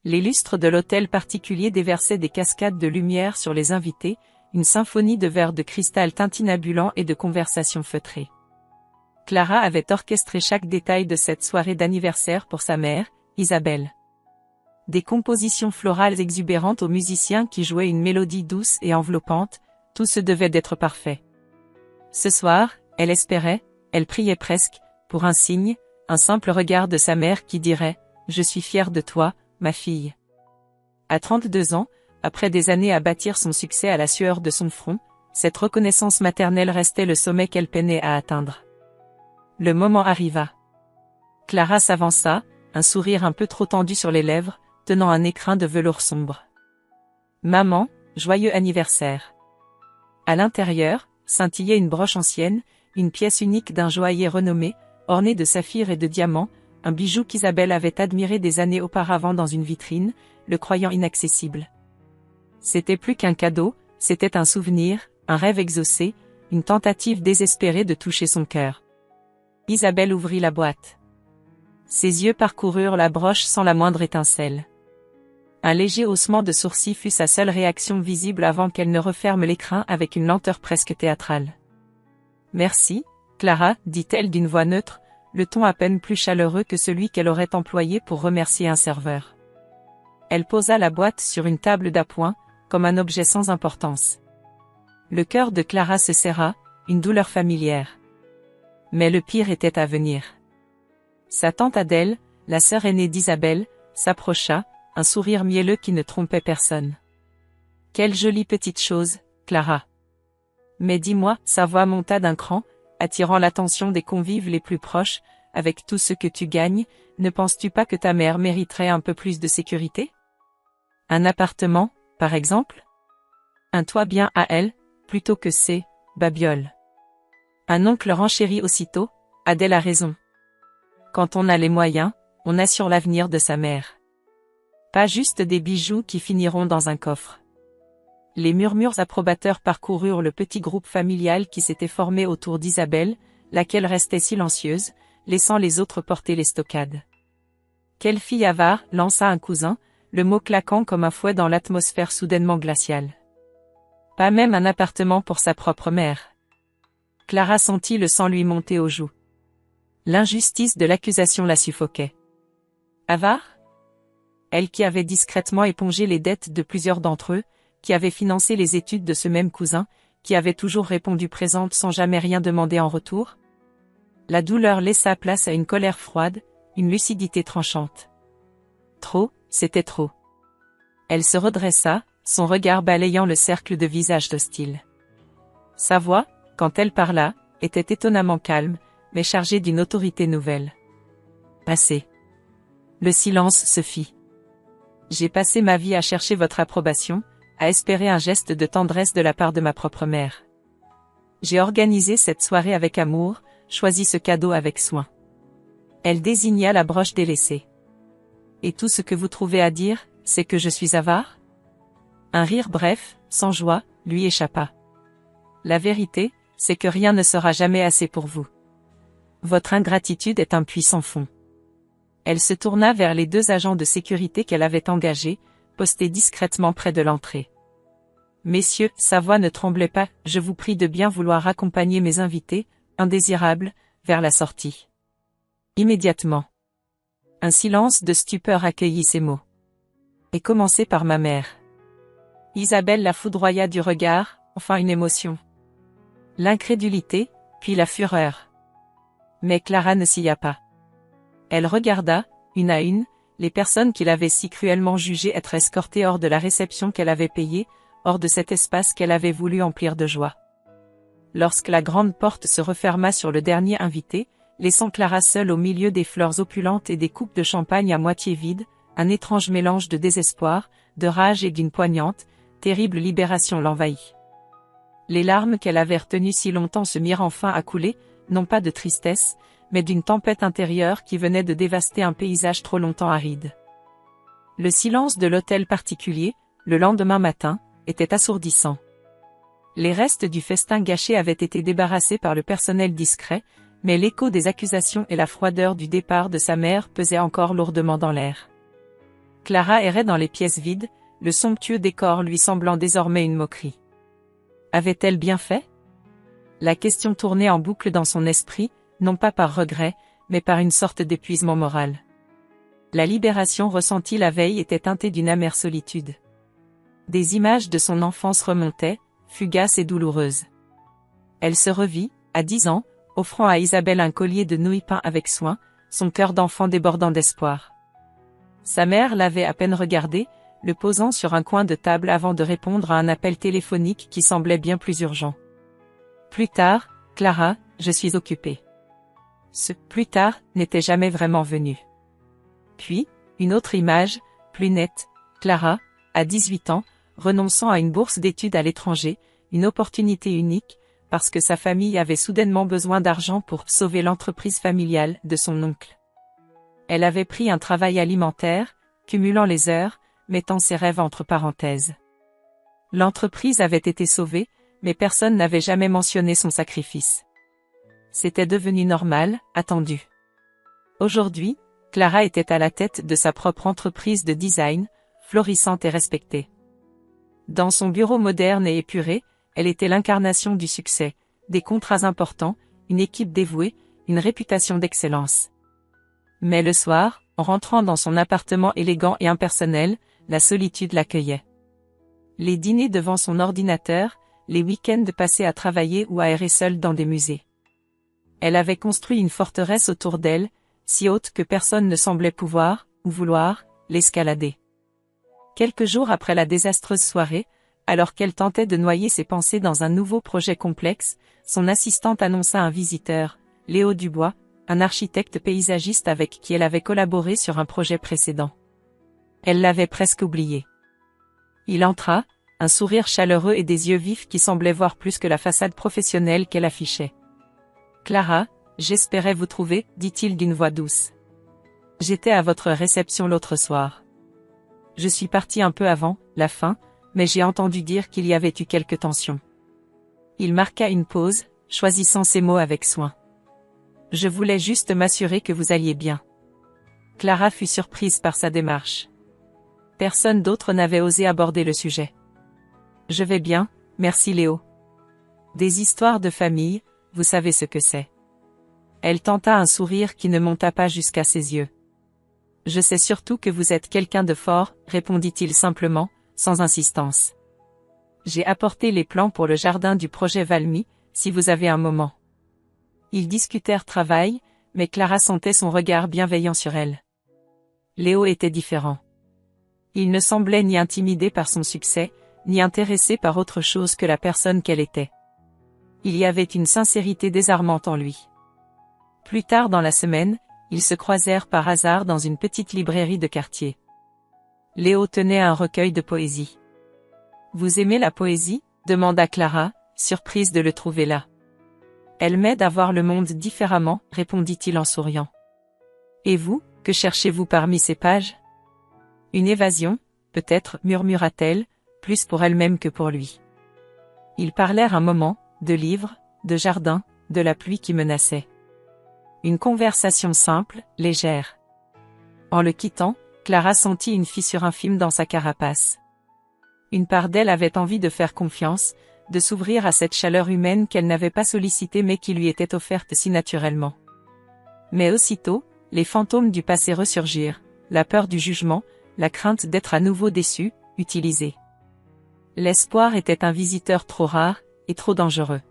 Les lustres de l'hôtel particulier déversaient des cascades de lumière sur les invités, une symphonie de verres de cristal tintinabulants et de conversations feutrées. Clara avait orchestré chaque détail de cette soirée d'anniversaire pour sa mère, Isabelle. Des compositions florales exubérantes aux musiciens qui jouaient une mélodie douce et enveloppante, tout se devait d'être parfait. Ce soir, elle espérait, elle priait presque, pour un signe, un simple regard de sa mère qui dirait « Je suis fière de toi, ma fille ». À 32 ans, après des années à bâtir son succès à la sueur de son front, cette reconnaissance maternelle restait le sommet qu'elle peinait à atteindre. Le moment arriva. Clara s'avança, un sourire un peu trop tendu sur les lèvres, tenant un écrin de velours sombre. « Maman, joyeux anniversaire !» À l'intérieur, scintillait une broche ancienne, une pièce unique d'un joaillier renommé, ornée de saphirs et de diamants, un bijou qu'Isabelle avait admiré des années auparavant dans une vitrine, le croyant inaccessible. C'était plus qu'un cadeau, c'était un souvenir, un rêve exaucé, une tentative désespérée de toucher son cœur. Isabelle ouvrit la boîte. Ses yeux parcoururent la broche sans la moindre étincelle. Un léger haussement de sourcils fut sa seule réaction visible avant qu'elle ne referme l'écrin avec une lenteur presque théâtrale. « Merci, Clara, dit-elle d'une voix neutre, le ton à peine plus chaleureux que celui qu'elle aurait employé pour remercier un serveur. Elle posa la boîte sur une table d'appoint, comme un objet sans importance. Le cœur de Clara se serra, une douleur familière. Mais le pire était à venir. Sa tante Adèle, la sœur aînée d'Isabelle, s'approcha, un sourire mielleux qui ne trompait personne. « Quelle jolie petite chose, Clara. Mais dis-moi, » sa voix monta d'un cran, attirant l'attention des convives les plus proches, « avec tout ce que tu gagnes, ne penses-tu pas que ta mère mériterait un peu plus de sécurité? Un appartement, par exemple? Un toit bien à elle, plutôt que ces babioles. » Un oncle renchérit aussitôt, « Adèle a raison. Quand on a les moyens, on assure l'avenir de sa mère. Pas juste des bijoux qui finiront dans un coffre. » Les murmures approbateurs parcoururent le petit groupe familial qui s'était formé autour d'Isabelle, laquelle restait silencieuse, laissant les autres porter les stockades. « Quelle fille avare !» lança un cousin, le mot claquant comme un fouet dans l'atmosphère soudainement glaciale. Pas même un appartement pour sa propre mère. Clara sentit le sang lui monter aux joues. L'injustice de l'accusation la suffoquait. Avare? Elle qui avait discrètement épongé les dettes de plusieurs d'entre eux, qui avait financé les études de ce même cousin, qui avait toujours répondu présente sans jamais rien demander en retour? La douleur laissa place à une colère froide, une lucidité tranchante. Trop, c'était trop. Elle se redressa, son regard balayant le cercle de visages hostiles. Sa voix, quand elle parla, était étonnamment calme, mais chargée d'une autorité nouvelle. Assez. Le silence se fit. J'ai passé ma vie à chercher votre approbation, à espérer un geste de tendresse de la part de ma propre mère. J'ai organisé cette soirée avec amour, choisi ce cadeau avec soin. Elle désigna la broche délaissée. Et tout ce que vous trouvez à dire, c'est que je suis avare? Un rire bref, sans joie, lui échappa. La vérité, c'est que rien ne sera jamais assez pour vous. Votre ingratitude est un puits sans fond. Elle se tourna vers les 2 agents de sécurité qu'elle avait engagés, postés discrètement près de l'entrée. Messieurs, sa voix ne tremblait pas, je vous prie de bien vouloir accompagner mes invités, indésirables, vers la sortie. Immédiatement. Un silence de stupeur accueillit ces mots. Et commencer par ma mère. Isabelle la foudroya du regard, enfin une émotion. L'incrédulité, puis la fureur. Mais Clara ne s'y hâta pas. Elle regarda, une à une, les personnes qu'il avait si cruellement jugées être escortées hors de la réception qu'elle avait payée, hors de cet espace qu'elle avait voulu emplir de joie. Lorsque la grande porte se referma sur le dernier invité, laissant Clara seule au milieu des fleurs opulentes et des coupes de champagne à moitié vides, un étrange mélange de désespoir, de rage et d'une poignante, terrible libération l'envahit. Les larmes qu'elle avait retenues si longtemps se mirent enfin à couler, non pas de tristesse, mais d'une tempête intérieure qui venait de dévaster un paysage trop longtemps aride. Le silence de l'hôtel particulier, le lendemain matin, était assourdissant. Les restes du festin gâché avaient été débarrassés par le personnel discret, mais l'écho des accusations et la froideur du départ de sa mère pesaient encore lourdement dans l'air. Clara errait dans les pièces vides, le somptueux décor lui semblant désormais une moquerie. Avait-elle bien fait? La question tournait en boucle dans son esprit, non pas par regret, mais par une sorte d'épuisement moral. La libération ressentie la veille était teintée d'une amère solitude. Des images de son enfance remontaient, fugaces et douloureuses. Elle se revit, à 10 ans, offrant à Isabelle un collier de nouilles peint avec soin, son cœur d'enfant débordant d'espoir. Sa mère l'avait à peine regardé, le posant sur un coin de table avant de répondre à un appel téléphonique qui semblait bien plus urgent. Plus tard, Clara, je suis occupée. Ce « plus tard » n'était jamais vraiment venu. Puis, une autre image, plus nette, Clara, à 18 ans, renonçant à une bourse d'études à l'étranger, une opportunité unique, parce que sa famille avait soudainement besoin d'argent pour sauver l'entreprise familiale de son oncle. Elle avait pris un travail alimentaire, cumulant les heures, mettant ses rêves entre parenthèses. L'entreprise avait été sauvée, mais personne n'avait jamais mentionné son sacrifice. C'était devenu normal, attendu. Aujourd'hui, Clara était à la tête de sa propre entreprise de design, florissante et respectée. Dans son bureau moderne et épuré, elle était l'incarnation du succès, des contrats importants, une équipe dévouée, une réputation d'excellence. Mais le soir, en rentrant dans son appartement élégant et impersonnel, la solitude l'accueillait. Les dîners devant son ordinateur, les week-ends passés à travailler ou à errer seule dans des musées. Elle avait construit une forteresse autour d'elle, si haute que personne ne semblait pouvoir, ou vouloir, l'escalader. Quelques jours après la désastreuse soirée, alors qu'elle tentait de noyer ses pensées dans un nouveau projet complexe, son assistante annonça un visiteur, Léo Dubois, un architecte paysagiste avec qui elle avait collaboré sur un projet précédent. Elle l'avait presque oublié. Il entra, un sourire chaleureux et des yeux vifs qui semblaient voir plus que la façade professionnelle qu'elle affichait. « Clara, j'espérais vous trouver, dit-il d'une voix douce. J'étais à votre réception l'autre soir. Je suis parti un peu avant, la fin, mais j'ai entendu dire qu'il y avait eu quelques tensions. » Il marqua une pause, choisissant ses mots avec soin. « Je voulais juste m'assurer que vous alliez bien. » Clara fut surprise par sa démarche. Personne d'autre n'avait osé aborder le sujet. « Je vais bien, merci Léo. Des histoires de famille, vous savez ce que c'est. » Elle tenta un sourire qui ne monta pas jusqu'à ses yeux. « Je sais surtout que vous êtes quelqu'un de fort, » répondit-il simplement, sans insistance. « J'ai apporté les plans pour le jardin du projet Valmy, si vous avez un moment. » Ils discutèrent travail, mais Clara sentait son regard bienveillant sur elle. Léo était différent. Il ne semblait ni intimidé par son succès, ni intéressé par autre chose que la personne qu'elle était. Il y avait une sincérité désarmante en lui. Plus tard dans la semaine, ils se croisèrent par hasard dans une petite librairie de quartier. Léo tenait un recueil de poésie. « Vous aimez la poésie ?» demanda Clara, surprise de le trouver là. « Elle m'aide à voir le monde différemment », répondit-il en souriant. « Et vous, que cherchez-vous parmi ces pages ? » « Une évasion, peut-être, murmura-t-elle, plus pour elle-même que pour lui. Ils parlèrent un moment, de livres, de jardin, de la pluie qui menaçait. Une conversation simple, légère. En le quittant, Clara sentit une fissure infime dans sa carapace. Une part d'elle avait envie de faire confiance, de s'ouvrir à cette chaleur humaine qu'elle n'avait pas sollicitée mais qui lui était offerte si naturellement. Mais aussitôt, les fantômes du passé ressurgirent, la peur du jugement, la crainte d'être à nouveau déçue, utilisée. L'espoir était un visiteur trop rare, et trop dangereux.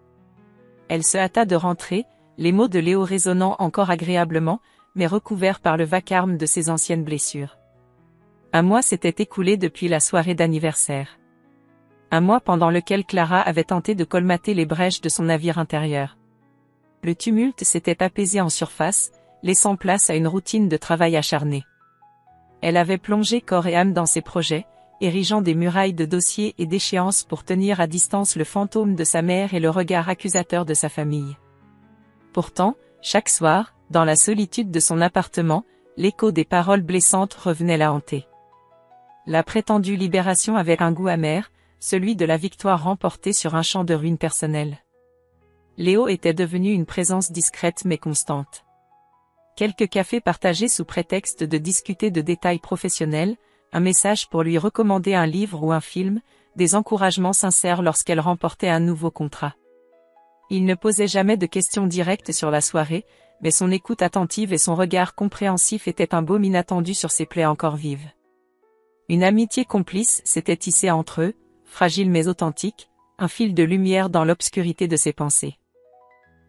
Elle se hâta de rentrer, les mots de Léo résonnant encore agréablement, mais recouverts par le vacarme de ses anciennes blessures. Un mois s'était écoulé depuis la soirée d'anniversaire. Un mois pendant lequel Clara avait tenté de colmater les brèches de son navire intérieur. Le tumulte s'était apaisé en surface, laissant place à une routine de travail acharné. Elle avait plongé corps et âme dans ses projets, érigeant des murailles de dossiers et d'échéances pour tenir à distance le fantôme de sa mère et le regard accusateur de sa famille. Pourtant, chaque soir, dans la solitude de son appartement, l'écho des paroles blessantes revenait la hanter. La prétendue libération avait un goût amer, celui de la victoire remportée sur un champ de ruines personnelles. Léo était devenu une présence discrète mais constante. Quelques cafés partagés sous prétexte de discuter de détails professionnels, un message pour lui recommander un livre ou un film, des encouragements sincères lorsqu'elle remportait un nouveau contrat. Il ne posait jamais de questions directes sur la soirée, mais son écoute attentive et son regard compréhensif étaient un baume inattendu sur ses plaies encore vives. Une amitié complice s'était tissée entre eux, fragile mais authentique, un fil de lumière dans l'obscurité de ses pensées.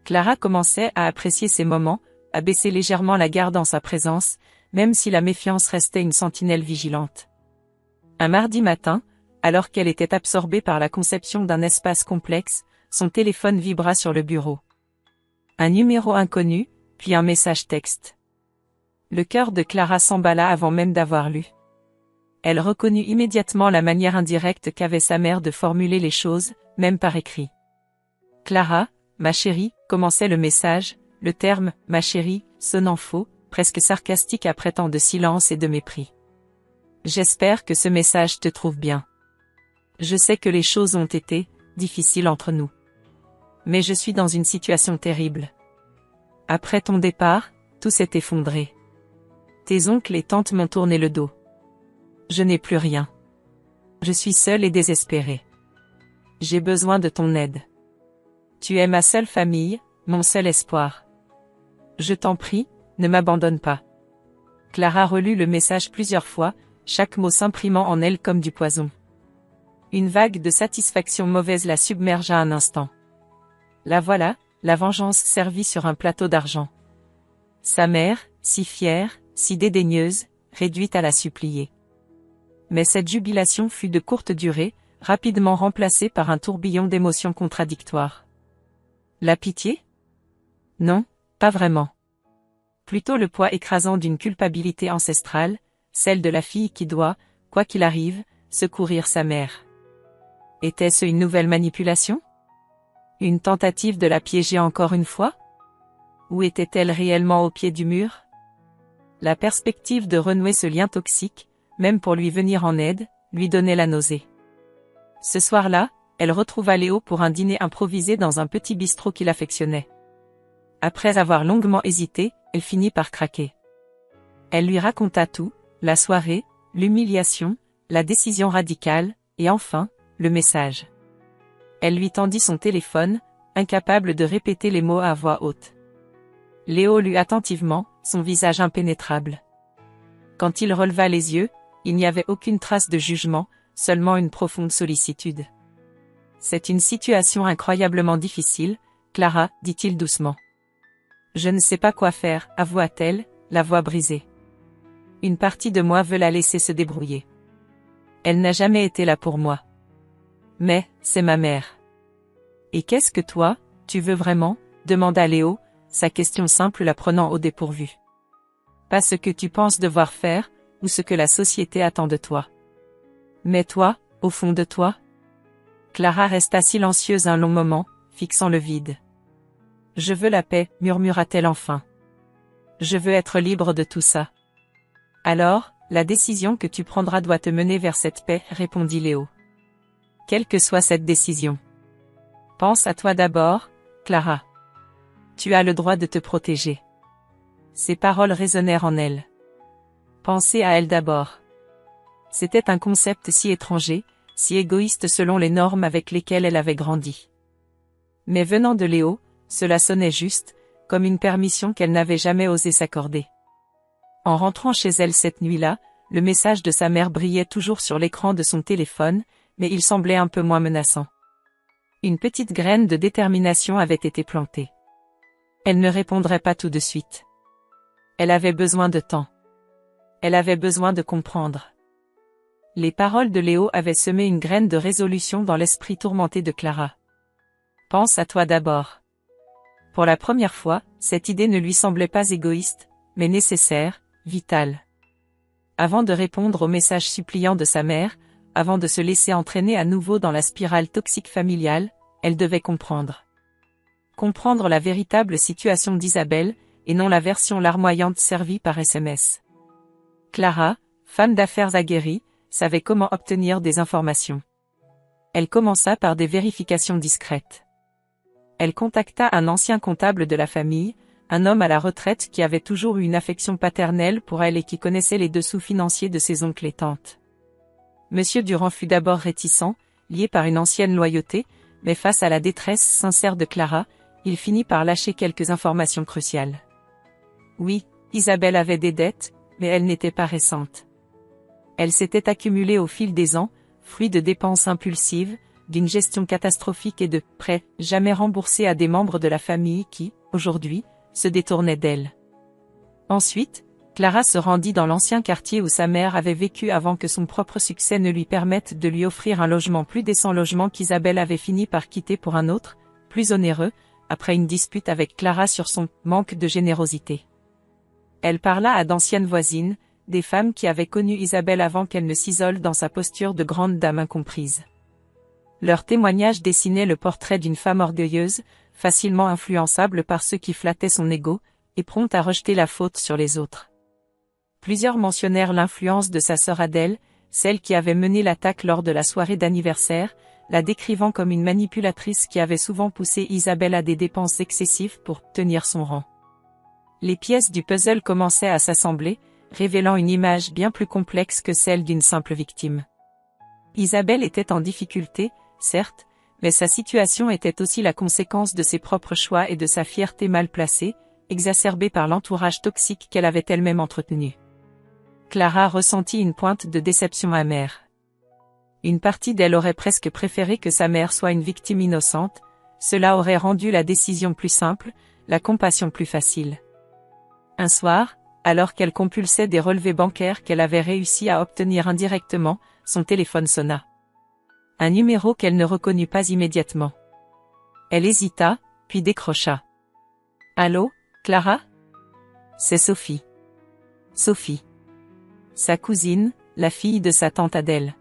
Clara commençait à apprécier ces moments, à baisser légèrement la garde en sa présence, même si la méfiance restait une sentinelle vigilante. Un mardi matin, alors qu'elle était absorbée par la conception d'un espace complexe, son téléphone vibra sur le bureau. Un numéro inconnu, puis un message texte. Le cœur de Clara s'emballa avant même d'avoir lu. Elle reconnut immédiatement la manière indirecte qu'avait sa mère de formuler les choses, même par écrit. « Clara, ma chérie », commençait le message, le terme « ma chérie » sonnant faux, presque sarcastique après tant de silence et de mépris. « J'espère que ce message te trouve bien. Je sais que les choses ont été difficiles entre nous. Mais je suis dans une situation terrible. Après ton départ, tout s'est effondré. Tes oncles et tantes m'ont tourné le dos. Je n'ai plus rien. Je suis seule et désespérée. J'ai besoin de ton aide. Tu es ma seule famille, mon seul espoir. Je t'en prie, ne m'abandonne pas. » Clara relut le message plusieurs fois, chaque mot s'imprimant en elle comme du poison. Une vague de satisfaction mauvaise la submergea un instant. La voilà, la vengeance servie sur un plateau d'argent. Sa mère, si fière, si dédaigneuse, réduite à la supplier. Mais cette jubilation fut de courte durée, rapidement remplacée par un tourbillon d'émotions contradictoires. La pitié? Non, pas vraiment. Plutôt le poids écrasant d'une culpabilité ancestrale, celle de la fille qui doit, quoi qu'il arrive, secourir sa mère. Était-ce une nouvelle manipulation? Une tentative de la piéger encore une fois? Ou était-elle réellement au pied du mur? La perspective de renouer ce lien toxique, même pour lui venir en aide, lui donnait la nausée. Ce soir-là, elle retrouva Léo pour un dîner improvisé dans un petit bistrot qu'il affectionnait. Après avoir longuement hésité, elle finit par craquer. Elle lui raconta tout, la soirée, l'humiliation, la décision radicale, et enfin, le message. Elle lui tendit son téléphone, incapable de répéter les mots à voix haute. Léo lut attentivement, son visage impénétrable. Quand il releva les yeux, il n'y avait aucune trace de jugement, seulement une profonde sollicitude. « C'est une situation incroyablement difficile, Clara, dit-il doucement. Je ne sais pas quoi faire, avoua-t-elle, la voix brisée. Une partie de moi veut la laisser se débrouiller. Elle n'a jamais été là pour moi. Mais, c'est ma mère. Et qu'est-ce que toi, tu veux vraiment? Demanda Léo, sa question simple la prenant au dépourvu. Pas ce que tu penses devoir faire, ou ce que la société attend de toi. Mais toi, au fond de toi? Clara resta silencieuse un long moment, fixant le vide. Je veux la paix, murmura-t-elle enfin. Je veux être libre de tout ça. Alors, la décision que tu prendras doit te mener vers cette paix, répondit Léo. Quelle que soit cette décision. Pense à toi d'abord, Clara. Tu as le droit de te protéger. Ces paroles résonnèrent en elle. Pensez à elle d'abord. C'était un concept si étranger, si égoïste selon les normes avec lesquelles elle avait grandi. Mais venant de Léo, cela sonnait juste, comme une permission qu'elle n'avait jamais osé s'accorder. En rentrant chez elle cette nuit-là, le message de sa mère brillait toujours sur l'écran de son téléphone, mais il semblait un peu moins menaçant. Une petite graine de détermination avait été plantée. Elle ne répondrait pas tout de suite. Elle avait besoin de temps. Elle avait besoin de comprendre. Les paroles de Léo avaient semé une graine de résolution dans l'esprit tourmenté de Clara. Pense à toi d'abord. Pour la première fois, cette idée ne lui semblait pas égoïste, mais nécessaire, vitale. Avant de répondre au message suppliant de sa mère, avant de se laisser entraîner à nouveau dans la spirale toxique familiale, elle devait comprendre. Comprendre la véritable situation d'Isabelle, et non la version larmoyante servie par SMS. Clara, femme d'affaires aguerrie, savait comment obtenir des informations. Elle commença par des vérifications discrètes. Elle contacta un ancien comptable de la famille, un homme à la retraite qui avait toujours eu une affection paternelle pour elle et qui connaissait les dessous financiers de ses oncles et tantes. Monsieur Durand fut d'abord réticent, lié par une ancienne loyauté, mais face à la détresse sincère de Clara, il finit par lâcher quelques informations cruciales. Oui, Isabelle avait des dettes, mais elles n'étaient pas récentes. Elles s'étaient accumulées au fil des ans, fruit de dépenses impulsives, d'une gestion catastrophique et de prêts jamais remboursés à des membres de la famille qui, aujourd'hui, se détournaient d'elle. Ensuite, Clara se rendit dans l'ancien quartier où sa mère avait vécu avant que son propre succès ne lui permette de lui offrir un logement plus décent, logement qu'Isabelle avait fini par quitter pour un autre, plus onéreux, après une dispute avec Clara sur son manque de générosité. Elle parla à d'anciennes voisines, des femmes qui avaient connu Isabelle avant qu'elle ne s'isole dans sa posture de grande dame incomprise. Leurs témoignages dessinaient le portrait d'une femme orgueilleuse, facilement influençable par ceux qui flattaient son ego, et prompte à rejeter la faute sur les autres. Plusieurs mentionnèrent l'influence de sa sœur Adèle, celle qui avait mené l'attaque lors de la soirée d'anniversaire, la décrivant comme une manipulatrice qui avait souvent poussé Isabelle à des dépenses excessives pour tenir son rang. Les pièces du puzzle commençaient à s'assembler, révélant une image bien plus complexe que celle d'une simple victime. Isabelle était en difficulté, certes, mais sa situation était aussi la conséquence de ses propres choix et de sa fierté mal placée, exacerbée par l'entourage toxique qu'elle avait elle-même entretenu. Clara ressentit une pointe de déception amère. Une partie d'elle aurait presque préféré que sa mère soit une victime innocente, cela aurait rendu la décision plus simple, la compassion plus facile. Un soir, alors qu'elle compulsait des relevés bancaires qu'elle avait réussi à obtenir indirectement, son téléphone sonna. Un numéro qu'elle ne reconnut pas immédiatement. Elle hésita, puis décrocha. « Allô, Clara ? C'est Sophie. » Sophie. Sa cousine, la fille de sa tante Adèle.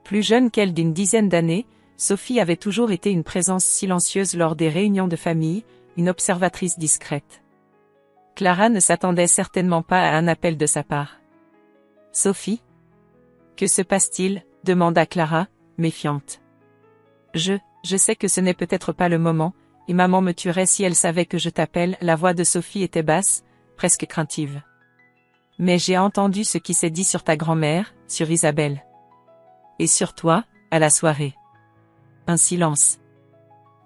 Plus jeune qu'elle d'une dizaine d'années, Sophie avait toujours été une présence silencieuse lors des réunions de famille, une observatrice discrète. Clara ne s'attendait certainement pas à un appel de sa part. « Sophie ? Que se passe-t-il » demanda Clara, méfiante. Je sais que ce n'est peut-être pas le moment, et maman me tuerait si elle savait que je t'appelle. » La voix de Sophie était basse, presque craintive. « Mais j'ai entendu ce qui s'est dit sur ta grand-mère, sur Isabelle. Et sur toi, à la soirée. » Un silence.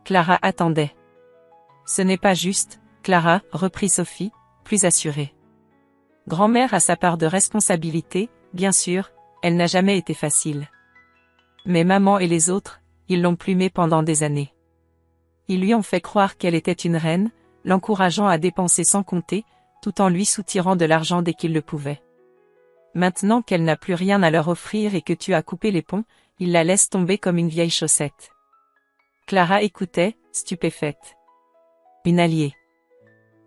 Clara attendait. « Ce n'est pas juste, Clara, » reprit Sophie, plus assurée. « Grand-mère a sa part de responsabilité, bien sûr, elle n'a jamais été facile. Mais maman et les autres, ils l'ont plumée pendant des années. Ils lui ont fait croire qu'elle était une reine, l'encourageant à dépenser sans compter, tout en lui soutirant de l'argent dès qu'il le pouvait. Maintenant qu'elle n'a plus rien à leur offrir et que tu as coupé les ponts, ils la laissent tomber comme une vieille chaussette. » Clara écoutait, stupéfaite. Une alliée.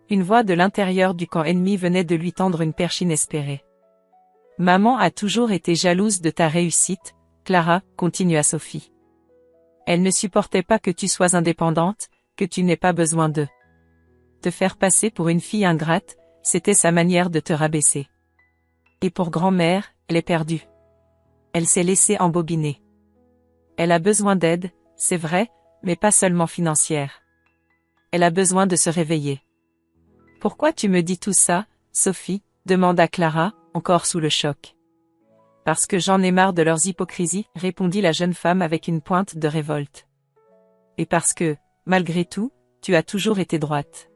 Une voix de l'intérieur du camp ennemi venait de lui tendre une perche inespérée. « Maman a toujours été jalouse de ta réussite, Clara, » continua Sophie. « Elle ne supportait pas que tu sois indépendante, que tu n'aies pas besoin d'eux. Te faire passer pour une fille ingrate, c'était sa manière de te rabaisser. Et pour grand-mère, elle est perdue. Elle s'est laissée embobiner. Elle a besoin d'aide, c'est vrai, mais pas seulement financière. Elle a besoin de se réveiller. »« Pourquoi tu me dis tout ça, Sophie ?» demanda Clara, encore sous le choc. « Parce que j'en ai marre de leurs hypocrisies, » répondit la jeune femme avec une pointe de révolte. « Et parce que, malgré tout, tu as toujours été droite.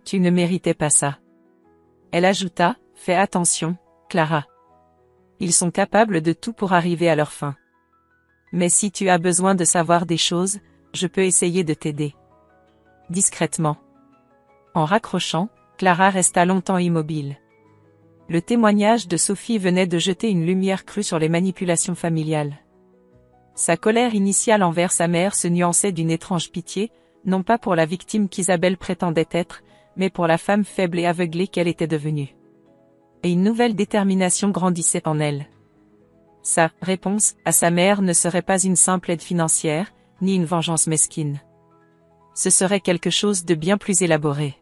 Tu ne méritais pas ça. » Elle ajouta, « Fais attention, Clara. Ils sont capables de tout pour arriver à leur fin. Mais si tu as besoin de savoir des choses, je peux essayer de t'aider. » Discrètement. En raccrochant, Clara resta longtemps immobile. Le témoignage de Sophie venait de jeter une lumière crue sur les manipulations familiales. Sa colère initiale envers sa mère se nuançait d'une étrange pitié, non pas pour la victime qu'Isabelle prétendait être, mais pour la femme faible et aveuglée qu'elle était devenue. Et une nouvelle détermination grandissait en elle. Sa réponse à sa mère ne serait pas une simple aide financière, ni une vengeance mesquine. Ce serait quelque chose de bien plus élaboré.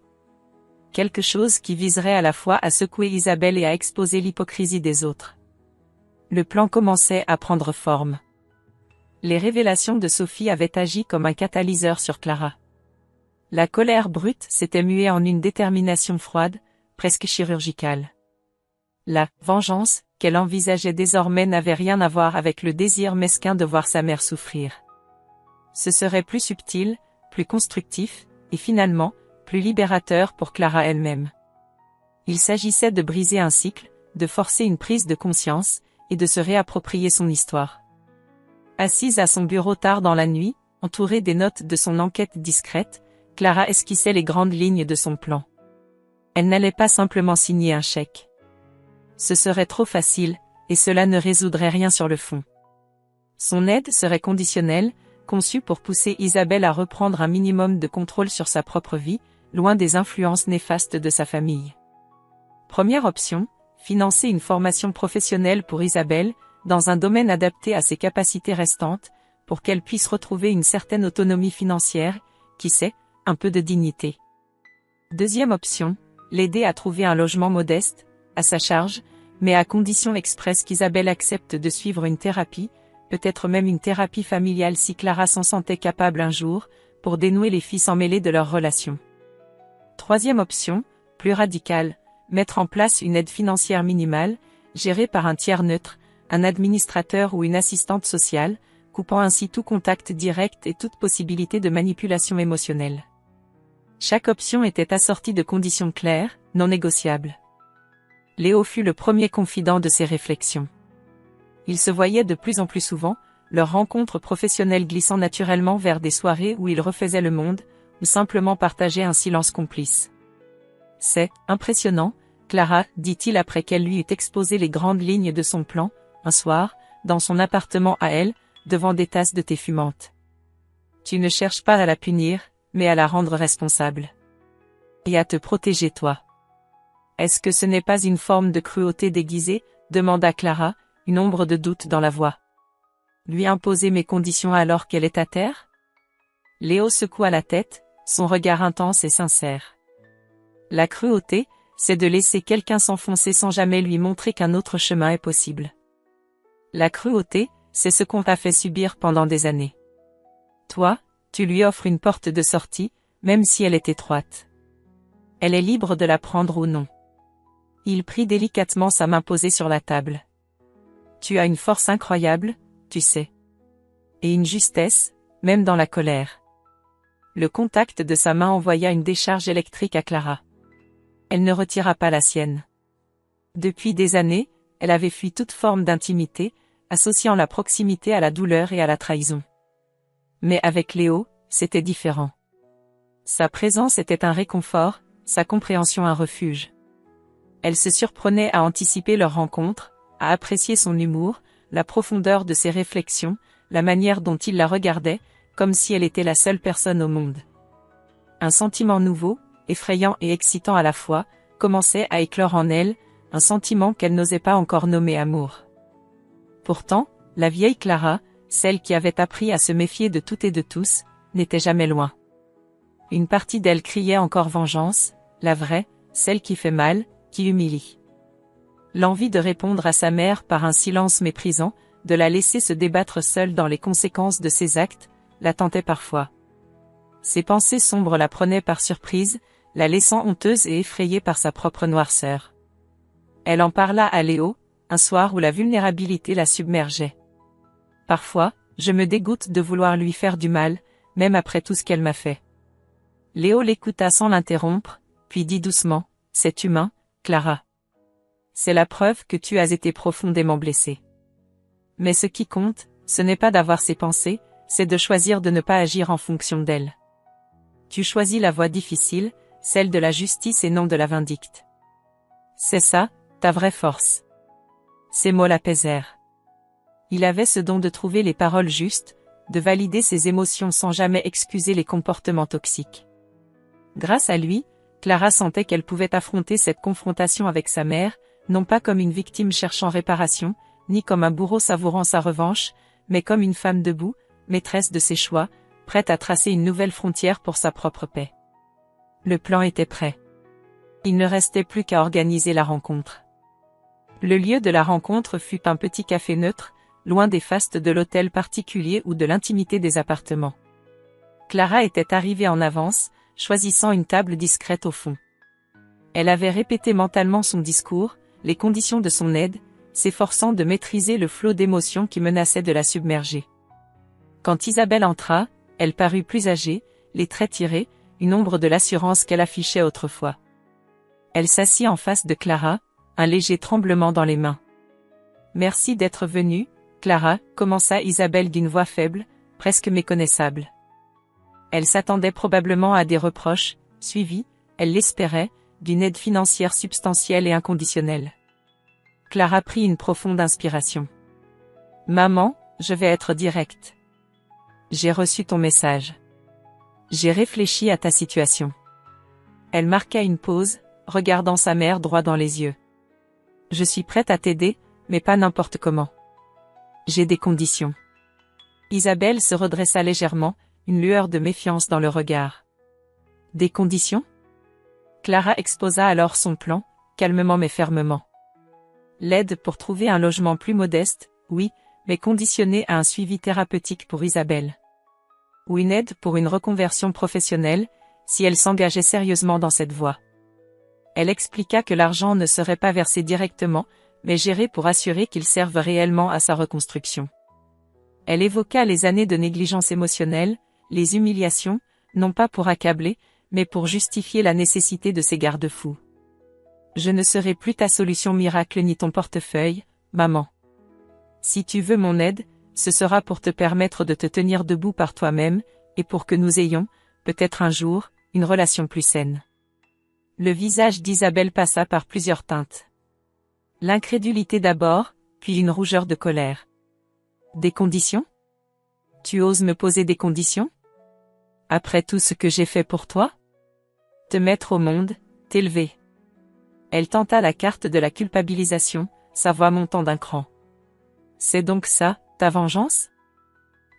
Quelque chose qui viserait à la fois à secouer Isabelle et à exposer l'hypocrisie des autres. Le plan commençait à prendre forme. Les révélations de Sophie avaient agi comme un catalyseur sur Clara. La colère brute s'était muée en une détermination froide, presque chirurgicale. La vengeance qu'elle envisageait désormais n'avait rien à voir avec le désir mesquin de voir sa mère souffrir. Ce serait plus subtil, plus constructif, et finalement, plus libérateur pour Clara elle-même. Il s'agissait de briser un cycle, de forcer une prise de conscience, et de se réapproprier son histoire. Assise à son bureau tard dans la nuit, entourée des notes de son enquête discrète, Clara esquissait les grandes lignes de son plan. Elle n'allait pas simplement signer un chèque. Ce serait trop facile, et cela ne résoudrait rien sur le fond. Son aide serait conditionnelle, conçue pour pousser Isabelle à reprendre un minimum de contrôle sur sa propre vie, loin des influences néfastes de sa famille. Première option, financer une formation professionnelle pour Isabelle, dans un domaine adapté à ses capacités restantes, pour qu'elle puisse retrouver une certaine autonomie financière, qui sait, un peu de dignité. Deuxième option, l'aider à trouver un logement modeste, à sa charge, mais à condition expresse qu'Isabelle accepte de suivre une thérapie, peut-être même une thérapie familiale si Clara s'en sentait capable un jour, pour dénouer les fils emmêlés de leur relation. Troisième option, plus radicale, mettre en place une aide financière minimale, gérée par un tiers neutre, un administrateur ou une assistante sociale, coupant ainsi tout contact direct et toute possibilité de manipulation émotionnelle. Chaque option était assortie de conditions claires, non négociables. Léo fut le premier confident de ces réflexions. Ils se voyaient de plus en plus souvent, leurs rencontres professionnelles glissant naturellement vers des soirées où ils refaisaient le monde, ou simplement partageaient un silence complice. « C'est impressionnant, Clara, dit-il après qu'elle lui eut exposé les grandes lignes de son plan, un soir, dans son appartement à elle, devant des tasses de thé fumantes. Tu ne cherches pas à la punir, mais à la rendre responsable. Et à te protéger toi. Est-ce que ce n'est pas une forme de cruauté déguisée, demanda Clara, une ombre de doute dans la voix. Lui imposer mes conditions alors qu'elle est à terre? Léo secoua la tête, son regard intense et sincère. La cruauté, c'est de laisser quelqu'un s'enfoncer sans jamais lui montrer qu'un autre chemin est possible. La cruauté, c'est ce qu'on t'a fait subir pendant des années. Toi, tu lui offres une porte de sortie, même si elle est étroite. Elle est libre de la prendre ou non. Il prit délicatement sa main posée sur la table. Tu as une force incroyable, tu sais. Et une justesse, même dans la colère. Le contact de sa main envoya une décharge électrique à Clara. Elle ne retira pas la sienne. Depuis des années, elle avait fui toute forme d'intimité, associant la proximité à la douleur et à la trahison. Mais avec Léo, c'était différent. Sa présence était un réconfort, sa compréhension un refuge. Elle se surprenait à anticiper leur rencontre, à apprécier son humour, la profondeur de ses réflexions, la manière dont il la regardait, comme si elle était la seule personne au monde. Un sentiment nouveau, effrayant et excitant à la fois, commençait à éclore en elle, un sentiment qu'elle n'osait pas encore nommer amour. Pourtant, la vieille Clara, celle qui avait appris à se méfier de tout et de tous, n'était jamais loin. Une partie d'elle criait encore vengeance, la vraie, celle qui fait mal, qui humilie. L'envie de répondre à sa mère par un silence méprisant, de la laisser se débattre seule dans les conséquences de ses actes, la tentait parfois. Ses pensées sombres la prenaient par surprise, la laissant honteuse et effrayée par sa propre noirceur. Elle en parla à Léo, un soir où la vulnérabilité la submergeait. Parfois, je me dégoûte de vouloir lui faire du mal, même après tout ce qu'elle m'a fait. Léo l'écouta sans l'interrompre, puis dit doucement, c'est humain, Clara. C'est la preuve que tu as été profondément blessée. Mais ce qui compte, ce n'est pas d'avoir ses pensées, c'est de choisir de ne pas agir en fonction d'elles. Tu choisis la voie difficile, celle de la justice et non de la vindicte. C'est ça, ta vraie force. Ces mots l'apaisèrent. Il avait ce don de trouver les paroles justes, de valider ses émotions sans jamais excuser les comportements toxiques. Grâce à lui, Clara sentait qu'elle pouvait affronter cette confrontation avec sa mère, non pas comme une victime cherchant réparation, ni comme un bourreau savourant sa revanche, mais comme une femme debout, maîtresse de ses choix, prête à tracer une nouvelle frontière pour sa propre paix. Le plan était prêt. Il ne restait plus qu'à organiser la rencontre. Le lieu de la rencontre fut un petit café neutre, loin des fastes de l'hôtel particulier ou de l'intimité des appartements. Clara était arrivée en avance, choisissant une table discrète au fond. Elle avait répété mentalement son discours, les conditions de son aide, s'efforçant de maîtriser le flot d'émotions qui menaçait de la submerger. Quand Isabelle entra, elle parut plus âgée, les traits tirés, une ombre de l'assurance qu'elle affichait autrefois. Elle s'assit en face de Clara, un léger tremblement dans les mains. « Merci d'être venue, Clara », commença Isabelle d'une voix faible, presque méconnaissable. Elle s'attendait probablement à des reproches, suivis, elle l'espérait, d'une aide financière substantielle et inconditionnelle. Clara prit une profonde inspiration. « Maman, je vais être directe. J'ai reçu ton message. J'ai réfléchi à ta situation. » Elle marqua une pause, regardant sa mère droit dans les yeux. « Je suis prête à t'aider, mais pas n'importe comment. J'ai des conditions. » Isabelle se redressa légèrement, une lueur de méfiance dans le regard. « Des conditions ?» Clara exposa alors son plan, calmement mais fermement. L'aide pour trouver un logement plus modeste, oui, mais conditionné à un suivi thérapeutique pour Isabelle. Ou une aide pour une reconversion professionnelle, si elle s'engageait sérieusement dans cette voie. Elle expliqua que l'argent ne serait pas versé directement, mais géré pour assurer qu'il serve réellement à sa reconstruction. Elle évoqua les années de négligence émotionnelle, les humiliations, non pas pour accabler, mais pour justifier la nécessité de ces garde-fous. « Je ne serai plus ta solution miracle ni ton portefeuille, maman. Si tu veux mon aide, ce sera pour te permettre de te tenir debout par toi-même, et pour que nous ayons, peut-être un jour, une relation plus saine. » Le visage d'Isabelle passa par plusieurs teintes. L'incrédulité d'abord, puis une rougeur de colère. « Des conditions ? Tu oses me poser des conditions ? Après tout ce que j'ai fait pour toi ? Te mettre au monde, t'élever. » Elle tenta la carte de la culpabilisation, sa voix montant d'un cran. « C'est donc ça, ta vengeance ?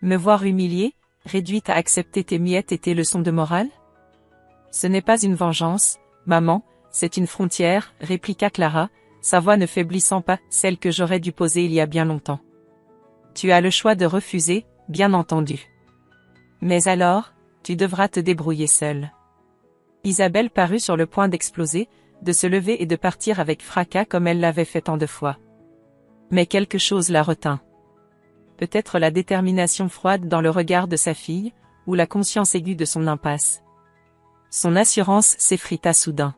Me voir humiliée, réduite à accepter tes miettes et tes leçons de morale ? Ce n'est pas une vengeance, maman, c'est une frontière, » répliqua Clara, sa voix ne faiblissant pas, celle que j'aurais dû poser il y a bien longtemps. « Tu as le choix de refuser, bien entendu. Mais alors, tu devras te débrouiller seule. » Isabelle parut sur le point d'exploser, de se lever et de partir avec fracas comme elle l'avait fait tant de fois. Mais quelque chose la retint. Peut-être la détermination froide dans le regard de sa fille, ou la conscience aiguë de son impasse. Son assurance s'effrita soudain.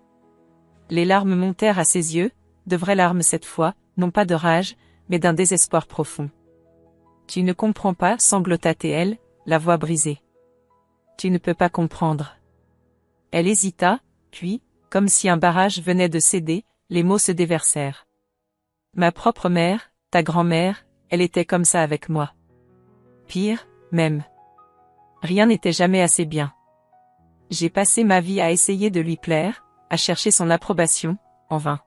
Les larmes montèrent à ses yeux, de vraies larmes cette fois, non pas de rage, mais d'un désespoir profond. « Tu ne comprends pas, » sanglota-t-elle, la voix brisée. « Tu ne peux pas comprendre. » Elle hésita, puis, comme si un barrage venait de céder, les mots se déversèrent. « Ma propre mère, ta grand-mère, elle était comme ça avec moi. Pire, même. Rien n'était jamais assez bien. J'ai passé ma vie à essayer de lui plaire, à chercher son approbation, en vain.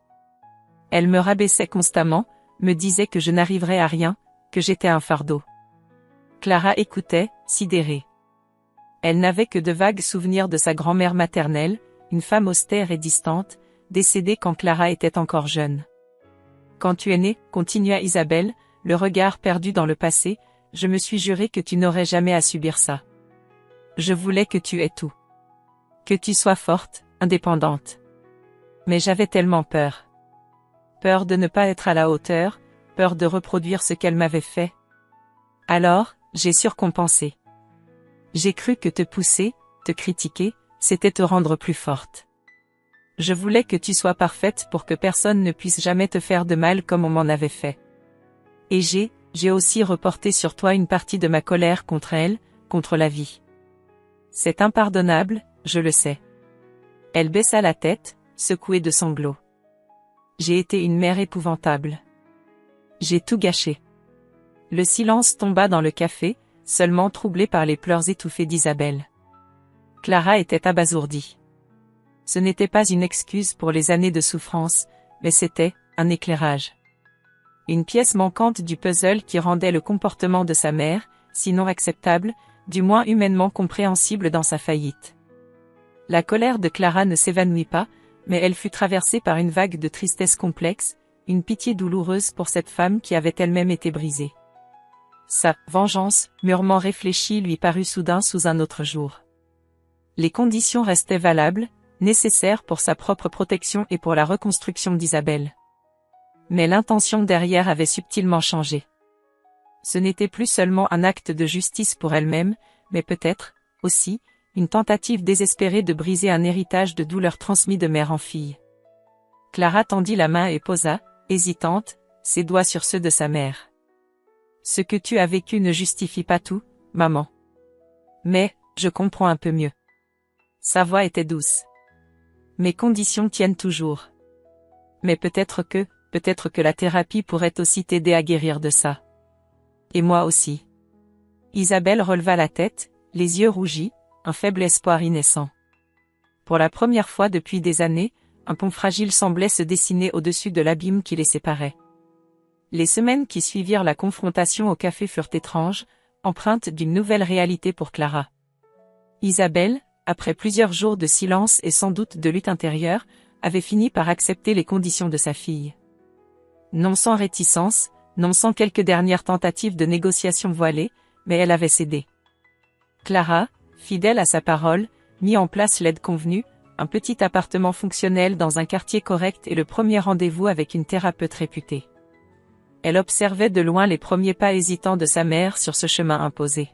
Elle me rabaissait constamment, me disait que je n'arriverais à rien, que j'étais un fardeau. » Clara écoutait, sidérée. Elle n'avait que de vagues souvenirs de sa grand-mère maternelle, une femme austère et distante, décédée quand Clara était encore jeune. « Quand tu es née, » continua Isabelle, le regard perdu dans le passé, « je me suis juré que tu n'aurais jamais à subir ça. Je voulais que tu aies tout. Que tu sois forte, indépendante. Mais j'avais tellement peur. Peur de ne pas être à la hauteur, peur de reproduire ce qu'elle m'avait fait. Alors, j'ai surcompensé. J'ai cru que te pousser, te critiquer, c'était te rendre plus forte. Je voulais que tu sois parfaite pour que personne ne puisse jamais te faire de mal comme on m'en avait fait. Et j'ai aussi reporté sur toi une partie de ma colère contre elle, contre la vie. C'est impardonnable, je le sais. » Elle baissa la tête, secouée de sanglots. « J'ai été une mère épouvantable. J'ai tout gâché. » Le silence tomba dans le café, seulement troublé par les pleurs étouffés d'Isabelle. Clara était abasourdie. Ce n'était pas une excuse pour les années de souffrance, mais c'était un éclairage. Une pièce manquante du puzzle qui rendait le comportement de sa mère, sinon acceptable, du moins humainement compréhensible dans sa faillite. La colère de Clara ne s'évanouit pas, mais elle fut traversée par une vague de tristesse complexe, une pitié douloureuse pour cette femme qui avait elle-même été brisée. Sa vengeance, mûrement réfléchie, lui parut soudain sous un autre jour. Les conditions restaient valables, nécessaires pour sa propre protection et pour la reconstruction d'Isabelle. Mais l'intention derrière avait subtilement changé. Ce n'était plus seulement un acte de justice pour elle-même, mais peut-être, aussi, une tentative désespérée de briser un héritage de douleur transmis de mère en fille. Clara tendit la main et posa, hésitante, ses doigts sur ceux de sa mère. Ce que tu as vécu ne justifie pas tout, maman. Mais, je comprends un peu mieux. Sa voix était douce. Mes conditions tiennent toujours. Mais peut-être que la thérapie pourrait aussi t'aider à guérir de ça. Et moi aussi. Isabelle releva la tête, les yeux rougis, un faible espoir y naissant. Pour la première fois depuis des années, un pont fragile semblait se dessiner au-dessus de l'abîme qui les séparait. Les semaines qui suivirent la confrontation au café furent étranges, empreintes d'une nouvelle réalité pour Clara. Isabelle, après plusieurs jours de silence et sans doute de lutte intérieure, avait fini par accepter les conditions de sa fille. Non sans réticence, non sans quelques dernières tentatives de négociation voilées, mais elle avait cédé. Clara, fidèle à sa parole, mit en place l'aide convenue, un petit appartement fonctionnel dans un quartier correct et le premier rendez-vous avec une thérapeute réputée. Elle observait de loin les premiers pas hésitants de sa mère sur ce chemin imposé.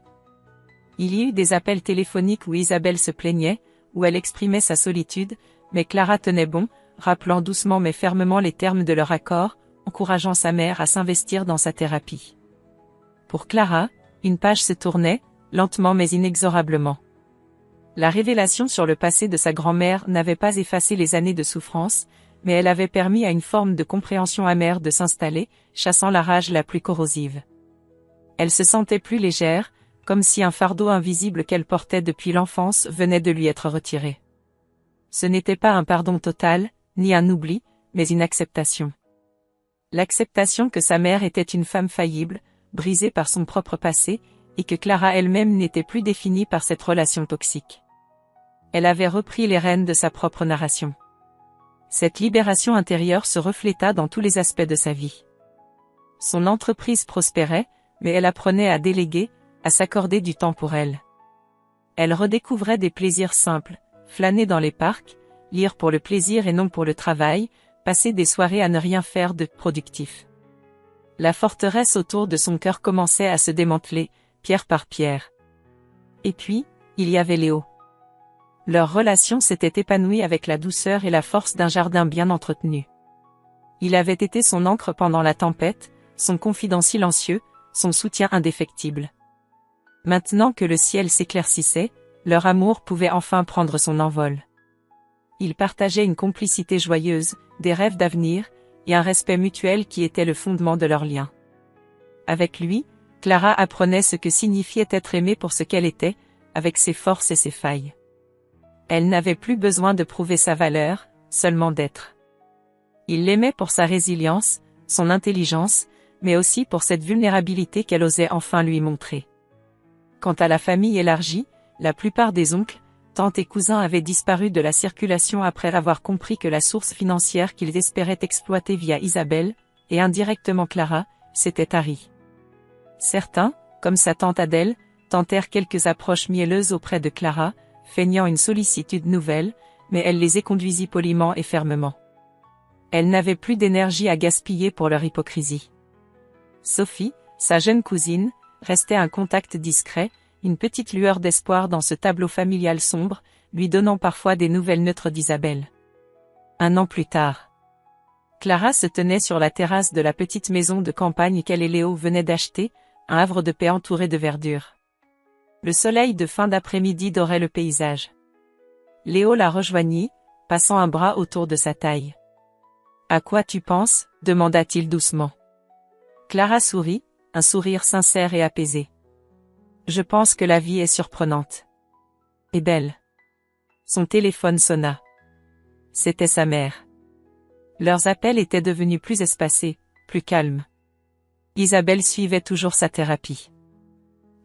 Il y eut des appels téléphoniques où Isabelle se plaignait, où elle exprimait sa solitude, mais Clara tenait bon, rappelant doucement mais fermement les termes de leur accord, encourageant sa mère à s'investir dans sa thérapie. Pour Clara, une page se tournait, lentement mais inexorablement. La révélation sur le passé de sa grand-mère n'avait pas effacé les années de souffrance, mais elle avait permis à une forme de compréhension amère de s'installer, chassant la rage la plus corrosive. Elle se sentait plus légère, comme si un fardeau invisible qu'elle portait depuis l'enfance venait de lui être retiré. Ce n'était pas un pardon total, ni un oubli, mais une acceptation. L'acceptation que sa mère était une femme faillible, brisée par son propre passé, et que Clara elle-même n'était plus définie par cette relation toxique. Elle avait repris les rênes de sa propre narration. Cette libération intérieure se refléta dans tous les aspects de sa vie. Son entreprise prospérait, mais elle apprenait à déléguer, à s'accorder du temps pour elle. Elle redécouvrait des plaisirs simples, flâner dans les parcs, lire pour le plaisir et non pour le travail, passer des soirées à ne rien faire de productif. La forteresse autour de son cœur commençait à se démanteler, pierre par pierre. Et puis, il y avait Léo. Leur relation s'était épanouie avec la douceur et la force d'un jardin bien entretenu. Il avait été son ancre pendant la tempête, son confident silencieux, son soutien indéfectible. Maintenant que le ciel s'éclaircissait, leur amour pouvait enfin prendre son envol. Ils partageaient une complicité joyeuse, des rêves d'avenir, et un respect mutuel qui était le fondement de leur lien. Avec lui, Clara apprenait ce que signifiait être aimée pour ce qu'elle était, avec ses forces et ses failles. Elle n'avait plus besoin de prouver sa valeur, seulement d'être. Il l'aimait pour sa résilience, son intelligence, mais aussi pour cette vulnérabilité qu'elle osait enfin lui montrer. Quant à la famille élargie, la plupart des oncles, tantes et cousins avaient disparu de la circulation après avoir compris que la source financière qu'ils espéraient exploiter via Isabelle, et indirectement Clara, s'était tarie. Certains, comme sa tante Adèle, tentèrent quelques approches mielleuses auprès de Clara, feignant une sollicitude nouvelle, mais elle les éconduisit poliment et fermement. Elle n'avait plus d'énergie à gaspiller pour leur hypocrisie. Sophie, sa jeune cousine, restait un contact discret, une petite lueur d'espoir dans ce tableau familial sombre, lui donnant parfois des nouvelles neutres d'Isabelle. 1 an plus tard. Clara se tenait sur la terrasse de la petite maison de campagne qu'elle et Léo venaient d'acheter, un havre de paix entouré de verdure. Le soleil de fin d'après-midi dorait le paysage. Léo la rejoignit, passant un bras autour de sa taille. « À quoi tu penses ?» demanda-t-il doucement. Clara sourit, un sourire sincère et apaisé. « Je pense que la vie est surprenante. Et belle. » Son téléphone sonna. C'était sa mère. Leurs appels étaient devenus plus espacés, plus calmes. Isabelle suivait toujours sa thérapie.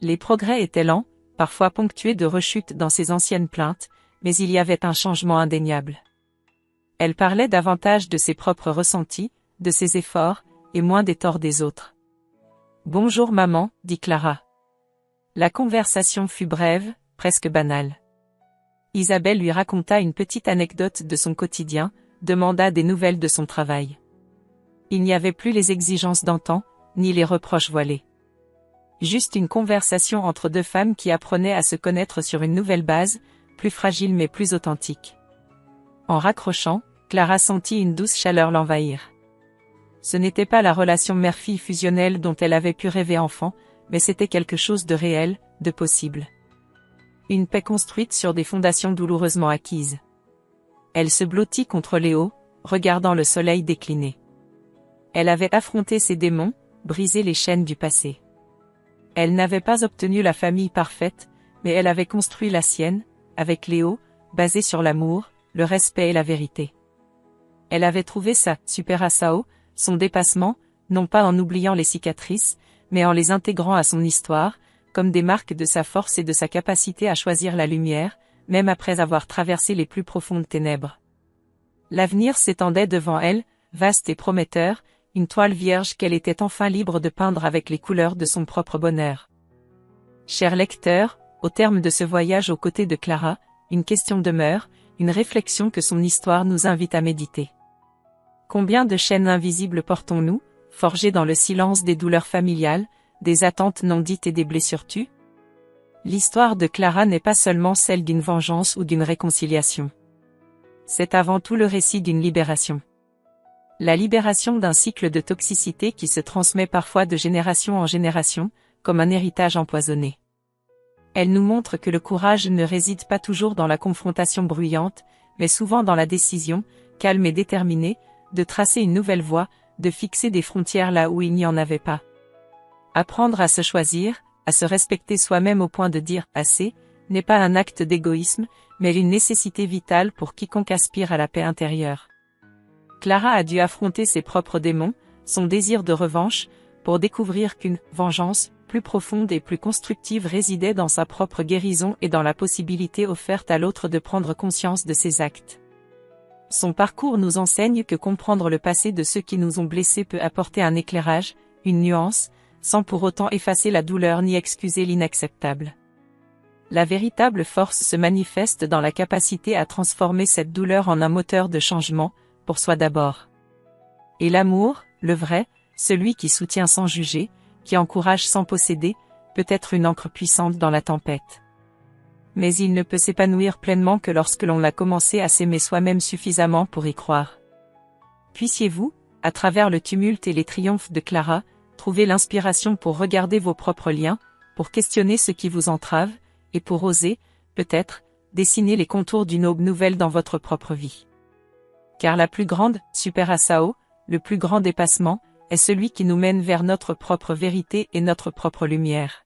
Les progrès étaient lents, parfois ponctués de rechutes dans ses anciennes plaintes, mais il y avait un changement indéniable. Elle parlait davantage de ses propres ressentis, de ses efforts, et moins des torts des autres. « Bonjour maman, » dit Clara. La conversation fut brève, presque banale. Isabelle lui raconta une petite anecdote de son quotidien, demanda des nouvelles de son travail. Il n'y avait plus les exigences d'antan, ni les reproches voilés. Juste une conversation entre deux femmes qui apprenaient à se connaître sur une nouvelle base, plus fragile mais plus authentique. En raccrochant, Clara sentit une douce chaleur l'envahir. Ce n'était pas la relation mère-fille fusionnelle dont elle avait pu rêver enfant, mais c'était quelque chose de réel, de possible. Une paix construite sur des fondations douloureusement acquises. Elle se blottit contre Léo, regardant le soleil décliner. Elle avait affronté ses démons, brisé les chaînes du passé. Elle n'avait pas obtenu la famille parfaite, mais elle avait construit la sienne, avec Léo, basée sur l'amour, le respect et la vérité. Elle avait trouvé sa super-asao, son dépassement, non pas en oubliant les cicatrices, mais en les intégrant à son histoire, comme des marques de sa force et de sa capacité à choisir la lumière, même après avoir traversé les plus profondes ténèbres. L'avenir s'étendait devant elle, vaste et prometteur, une toile vierge qu'elle était enfin libre de peindre avec les couleurs de son propre bonheur. Cher lecteur, au terme de ce voyage aux côtés de Clara, une question demeure, une réflexion que son histoire nous invite à méditer. Combien de chaînes invisibles portons-nous, forgées dans le silence des douleurs familiales, des attentes non dites et des blessures tues? L'histoire de Clara n'est pas seulement celle d'une vengeance ou d'une réconciliation. C'est avant tout le récit d'une libération. La libération d'un cycle de toxicité qui se transmet parfois de génération en génération, comme un héritage empoisonné. Elle nous montre que le courage ne réside pas toujours dans la confrontation bruyante, mais souvent dans la décision, calme et déterminée, de tracer une nouvelle voie, de fixer des frontières là où il n'y en avait pas. Apprendre à se choisir, à se respecter soi-même au point de dire « assez », n'est pas un acte d'égoïsme, mais une nécessité vitale pour quiconque aspire à la paix intérieure. Clara a dû affronter ses propres démons, son désir de revanche, pour découvrir qu'une « vengeance » plus profonde et plus constructive résidait dans sa propre guérison et dans la possibilité offerte à l'autre de prendre conscience de ses actes. Son parcours nous enseigne que comprendre le passé de ceux qui nous ont blessés peut apporter un éclairage, une nuance, sans pour autant effacer la douleur ni excuser l'inacceptable. La véritable force se manifeste dans la capacité à transformer cette douleur en un moteur de changement, pour soi d'abord. Et l'amour, le vrai, celui qui soutient sans juger, qui encourage sans posséder, peut être une encre puissante dans la tempête. Mais il ne peut s'épanouir pleinement que lorsque l'on a commencé à s'aimer soi-même suffisamment pour y croire. Puissiez-vous, à travers le tumulte et les triomphes de Clara, trouver l'inspiration pour regarder vos propres liens, pour questionner ce qui vous entrave, et pour oser, peut-être, dessiner les contours d'une aube nouvelle dans votre propre vie. Car la plus grande super-asao, le plus grand dépassement, est celui qui nous mène vers notre propre vérité et notre propre lumière.